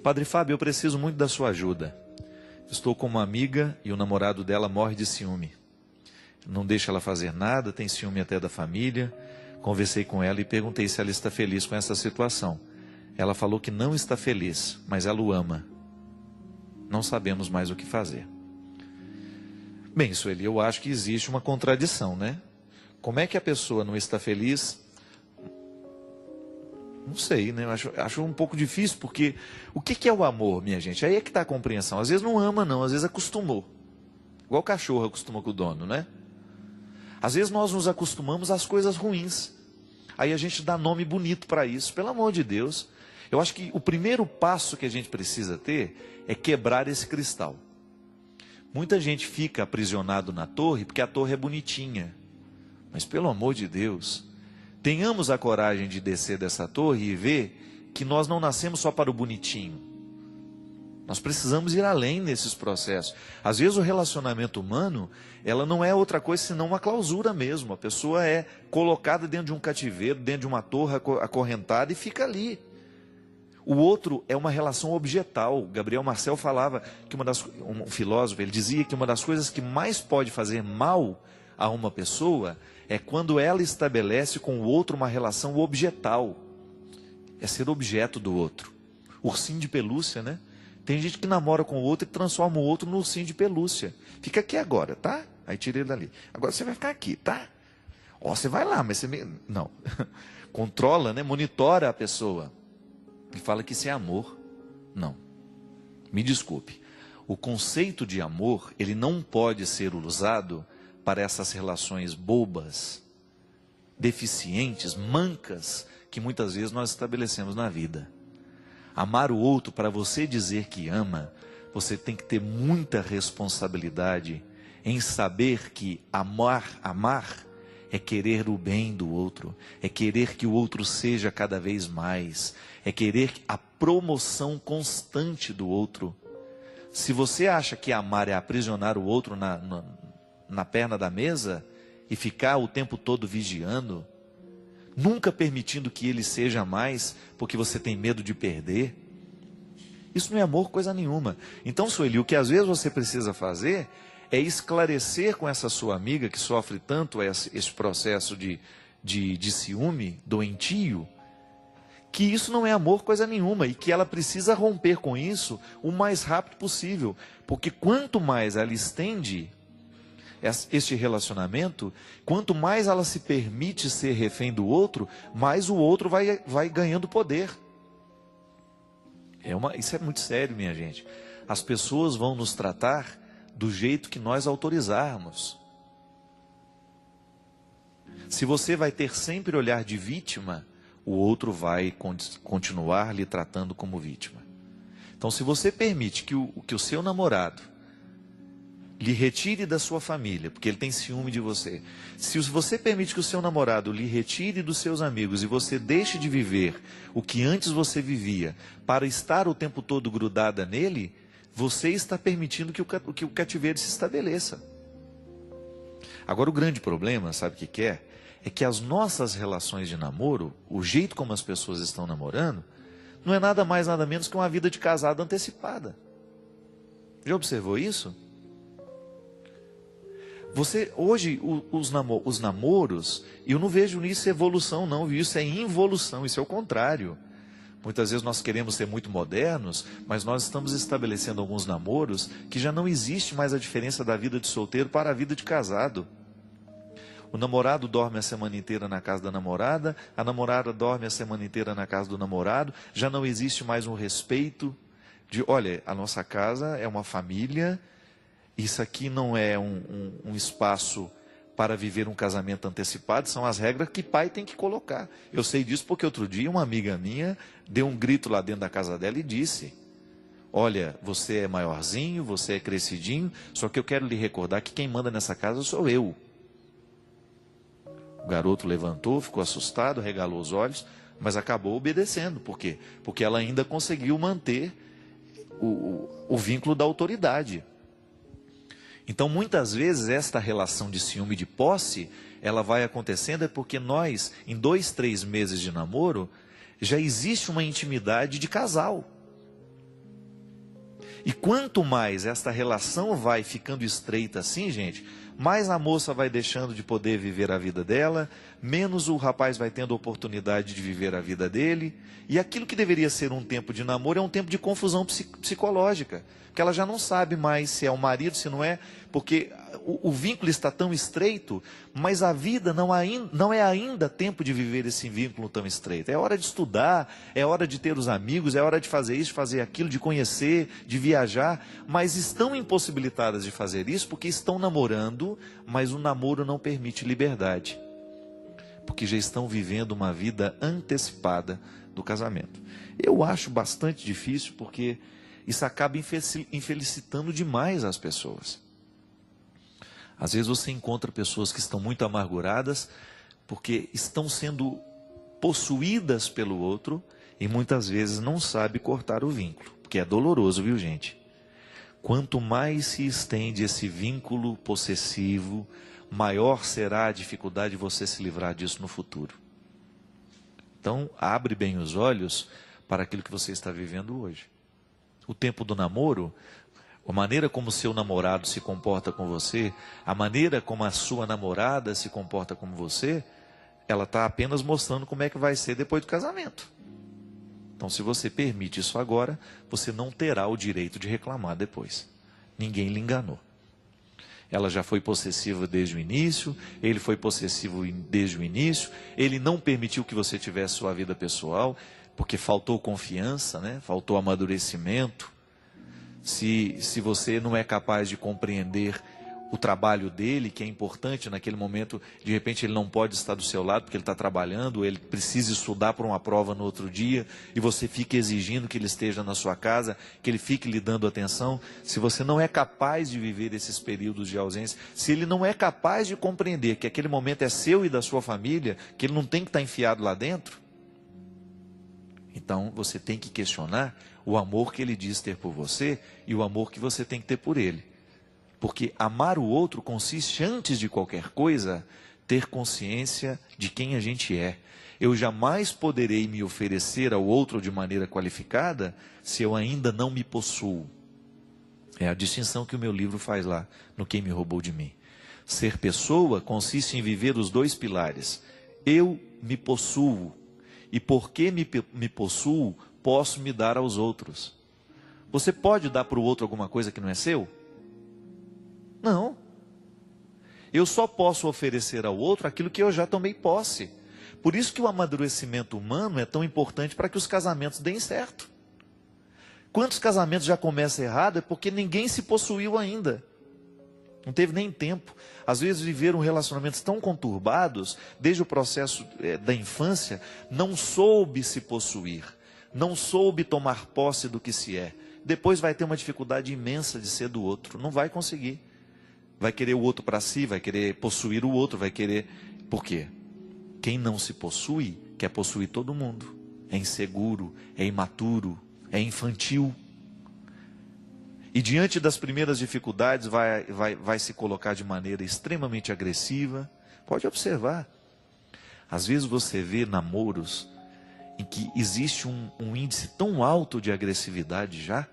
Padre Fábio, eu preciso muito da sua ajuda. Estou com uma amiga e o namorado dela morre de ciúme. Não deixa ela fazer nada, tem ciúme até da família. Conversei com ela e perguntei se ela está feliz com essa situação. Ela falou que não está feliz, mas ela o ama. Não sabemos mais o que fazer. Bem, Sueli, eu acho que existe uma contradição, né? Como é que a pessoa não está feliz? Não sei, né? Eu acho um pouco difícil, porque o que é o amor, minha gente? Aí é que está a compreensão. Às vezes não ama, não, às vezes acostumou. Igual o cachorro acostuma com o dono, né? Às vezes nós nos acostumamos às coisas ruins. Aí a gente dá nome bonito para isso, pelo amor de Deus. Eu acho que o primeiro passo que a gente precisa ter é quebrar esse cristal. Muita gente fica aprisionado na torre porque a torre é bonitinha. Mas pelo amor de Deus, tenhamos a coragem de descer dessa torre e ver que nós não nascemos só para o bonitinho. Nós precisamos ir além nesses processos. Às vezes o relacionamento humano, ela não é outra coisa senão uma clausura mesmo. A pessoa é colocada dentro de um cativeiro, dentro de uma torre acorrentada e fica ali. O outro é uma relação objetal. Gabriel Marcel falava que um filósofo, ele dizia que uma das coisas que mais pode fazer mal a uma pessoa é quando ela estabelece com o outro uma relação objetal. É ser objeto do outro. Ursinho de pelúcia, né? Tem gente que namora com o outro e transforma o outro no ursinho de pelúcia. Fica aqui agora, tá? Aí tira ele dali. Agora você vai ficar aqui, tá? Ó, você vai lá, mas você... Não. Controla, né? Monitora a pessoa. E fala que isso é amor. Não. Me desculpe. O conceito de amor, ele não pode ser usado para essas relações bobas, deficientes, mancas, que muitas vezes nós estabelecemos na vida. Amar o outro, para você dizer que ama, você tem que ter muita responsabilidade em saber que amar é querer o bem do outro, é querer que o outro seja cada vez mais, é querer a promoção constante do outro. Se você acha que amar é aprisionar o outro na perna da mesa e ficar o tempo todo vigiando, nunca permitindo que ele seja mais, porque você tem medo de perder, isso não é amor coisa nenhuma. Então, Sueli, o que às vezes você precisa fazer é esclarecer com essa sua amiga que sofre tanto esse processo de ciúme doentio, que isso não é amor coisa nenhuma e que ela precisa romper com isso o mais rápido possível, porque quanto mais ela estende este relacionamento, quanto mais ela se permite ser refém do outro, mais o outro vai ganhando poder. Isso é muito sério, minha gente. As pessoas vão nos tratar do jeito que nós autorizarmos. Se você vai ter sempre olhar de vítima, o outro vai continuar lhe tratando como vítima. Então, se você permite que o seu namorado lhe retire da sua família, porque ele tem ciúme de você. Se você permite que o seu namorado lhe retire dos seus amigos e você deixe de viver o que antes você vivia, para estar o tempo todo grudada nele, você está permitindo que o cativeiro se estabeleça. Agora o grande problema, sabe o que é? É que as nossas relações de namoro, o jeito como as pessoas estão namorando, não é nada mais, nada menos que uma vida de casado antecipada. Já observou isso? Hoje, os namoros, eu não vejo nisso evolução não, isso é involução, isso é o contrário. Muitas vezes nós queremos ser muito modernos, mas nós estamos estabelecendo alguns namoros que já não existe mais a diferença da vida de solteiro para a vida de casado. O namorado dorme a semana inteira na casa da namorada, a namorada dorme a semana inteira na casa do namorado, já não existe mais um respeito de, olha, a nossa casa é uma família. Isso aqui não é um espaço para viver um casamento antecipado, são as regras que pai tem que colocar. Eu sei disso porque outro dia uma amiga minha deu um grito lá dentro da casa dela e disse, olha, você é maiorzinho, você é crescidinho, só que eu quero lhe recordar que quem manda nessa casa sou eu. O garoto levantou, ficou assustado, regalou os olhos, mas acabou obedecendo. Por quê? Porque ela ainda conseguiu manter o vínculo da autoridade. Então, muitas vezes, esta relação de ciúme e de posse, ela vai acontecendo é porque nós, em 2, 3 meses de namoro, já existe uma intimidade de casal. E quanto mais esta relação vai ficando estreita assim, gente, mais a moça vai deixando de poder viver a vida dela, menos o rapaz vai tendo oportunidade de viver a vida dele. E aquilo que deveria ser um tempo de namoro é um tempo de confusão psicológica. Porque ela já não sabe mais se é o marido, se não é, porque o vínculo está tão estreito, mas a vida não é ainda tempo de viver esse vínculo tão estreito. É hora de estudar, é hora de ter os amigos, é hora de fazer isso, fazer aquilo, de conhecer, de viajar, mas estão impossibilitadas de fazer isso porque estão namorando, mas o namoro não permite liberdade, porque já estão vivendo uma vida antecipada do casamento. Eu acho bastante difícil porque isso acaba infelicitando demais as pessoas. Às vezes você encontra pessoas que estão muito amarguradas porque estão sendo possuídas pelo outro e muitas vezes não sabe cortar o vínculo, porque é doloroso, viu, gente? Quanto mais se estende esse vínculo possessivo, maior será a dificuldade de você se livrar disso no futuro. Então, abre bem os olhos para aquilo que você está vivendo hoje. O tempo do namoro, a maneira como o seu namorado se comporta com você, a maneira como a sua namorada se comporta com você, ela está apenas mostrando como é que vai ser depois do casamento. Então, se você permite isso agora, você não terá o direito de reclamar depois. Ninguém lhe enganou. Ela já foi possessiva desde o início, ele foi possessivo desde o início, ele não permitiu que você tivesse sua vida pessoal, porque faltou confiança, né? Faltou amadurecimento. Se você não é capaz de compreender o trabalho dele, que é importante naquele momento, de repente ele não pode estar do seu lado porque ele está trabalhando, ele precisa estudar para uma prova no outro dia, e você fica exigindo que ele esteja na sua casa, que ele fique lhe dando atenção. Se você não é capaz de viver esses períodos de ausência, se ele não é capaz de compreender que aquele momento é seu e da sua família, que ele não tem que estar enfiado lá dentro, então você tem que questionar o amor que ele diz ter por você e o amor que você tem que ter por ele. Porque amar o outro consiste, antes de qualquer coisa, ter consciência de quem a gente é. Eu jamais poderei me oferecer ao outro de maneira qualificada se eu ainda não me possuo. É a distinção que o meu livro faz lá, no Quem Me Roubou de Mim. Ser pessoa consiste em viver os dois pilares. Eu me possuo. E porque me possuo, posso me dar aos outros. Você pode dar para o outro alguma coisa que não é seu? Não. Eu só posso oferecer ao outro aquilo que eu já tomei posse. Por isso que o amadurecimento humano é tão importante para que os casamentos deem certo. Quantos casamentos já começam errado é porque ninguém se possuiu ainda. Não teve nem tempo. Às vezes viveram relacionamentos tão conturbados, desde o processo da infância, não soube se possuir, não soube tomar posse do que se é. Depois vai ter uma dificuldade imensa de ser do outro, não vai conseguir. Vai querer o outro para si, vai querer possuir o outro, vai querer... Por quê? Quem não se possui, quer possuir todo mundo. É inseguro, é imaturo, é infantil. E diante das primeiras dificuldades vai se colocar de maneira extremamente agressiva. Pode observar. Às vezes você vê namoros em que existe um índice tão alto de agressividade já.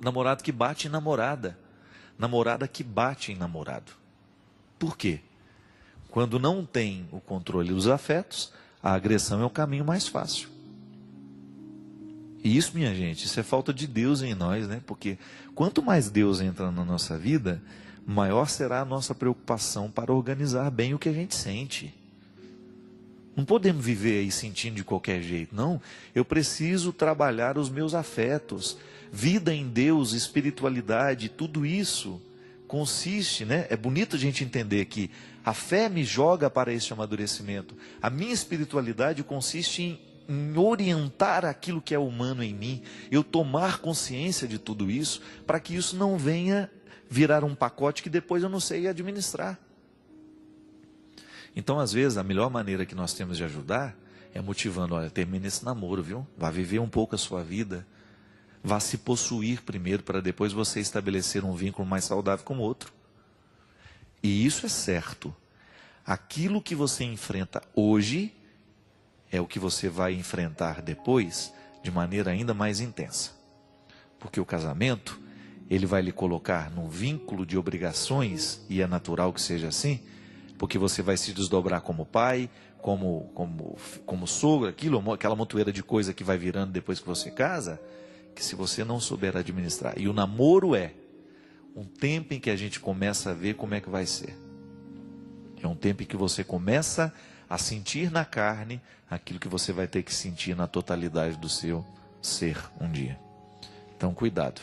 Namorado que bate em namorada. Namorada que bate em namorado. Por quê? Quando não tem o controle dos afetos, a agressão é o caminho mais fácil. E isso, minha gente, isso é falta de Deus em nós, né? Porque quanto mais Deus entra na nossa vida, maior será a nossa preocupação para organizar bem o que a gente sente. Não podemos viver aí sentindo de qualquer jeito, não. Eu preciso trabalhar os meus afetos. Vida em Deus, espiritualidade, tudo isso consiste, né? É bonito a gente entender que a fé me joga para esse amadurecimento. A minha espiritualidade consiste em orientar aquilo que é humano em mim, eu tomar consciência de tudo isso, para que isso não venha virar um pacote que depois eu não sei administrar. Então, às vezes, a melhor maneira que nós temos de ajudar é motivando, olha, termine esse namoro, viu? Vá viver um pouco a sua vida, vá se possuir primeiro, para depois você estabelecer um vínculo mais saudável com o outro. E isso é certo. Aquilo que você enfrenta hoje é o que você vai enfrentar depois de maneira ainda mais intensa. Porque o casamento, ele vai lhe colocar num vínculo de obrigações, e é natural que seja assim, porque você vai se desdobrar como pai, como sogro, aquela montoeira de coisa que vai virando depois que você casa, que se você não souber administrar. E o namoro é um tempo em que a gente começa a ver como é que vai ser. É um tempo em que você começa a sentir na carne aquilo que você vai ter que sentir na totalidade do seu ser um dia. Então, cuidado.